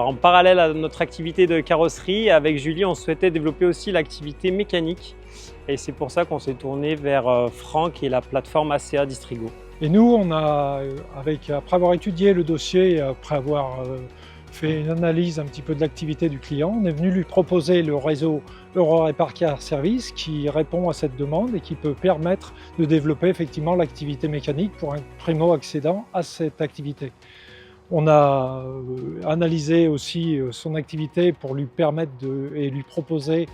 en parallèle à notre activité de carrosserie, avec Julie, on souhaitait développer aussi l'activité mécanique. Et c'est pour ça qu'on s'est tourné vers Franck et la plateforme ACA Distrigo. Et nous, on a, après avoir étudié le dossier et après avoir fait une analyse un petit peu de l'activité du client, on est venu lui proposer le réseau Eurorepar Car Service qui répond à cette demande et qui peut permettre de développer effectivement l'activité mécanique pour un primo-accédant à cette activité. On a analysé aussi son activité pour lui permettre et lui proposer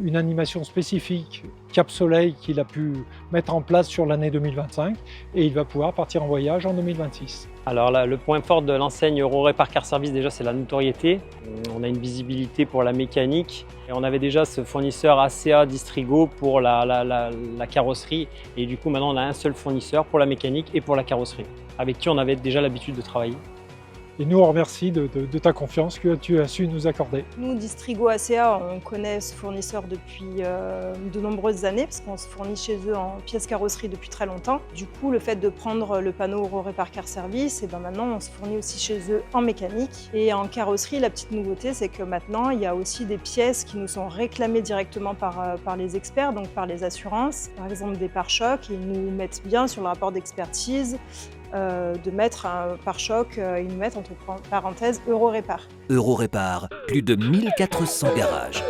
une animation spécifique Cap Soleil qu'il a pu mettre en place sur l'année 2025 et il va pouvoir partir en voyage en 2026. Alors là, le point fort de l'enseigne Eurorepar Car Service, déjà, c'est la notoriété. On a une visibilité pour la mécanique et on avait déjà ce fournisseur ACA Distrigo pour la carrosserie et du coup maintenant on a un seul fournisseur pour la mécanique et pour la carrosserie avec qui on avait déjà l'habitude de travailler. Et nous, on remercie de ta confiance que tu as su nous accorder. Nous, Distrigo ACA, on connaît ce fournisseur depuis de nombreuses années parce qu'on se fournit chez eux en pièces carrosserie depuis très longtemps. Du coup, le fait de prendre le panneau Eurorepar Car Service, et ben maintenant on se fournit aussi chez eux en mécanique. Et en carrosserie, la petite nouveauté, c'est que maintenant il y a aussi des pièces qui nous sont réclamées directement par les experts, donc par les assurances. Par exemple des pare-chocs, ils nous mettent bien sur le rapport d'expertise de mettre un pare-choc, ils nous mettent entre parenthèses Eurorepar. Eurorepar, plus de 1400 garages.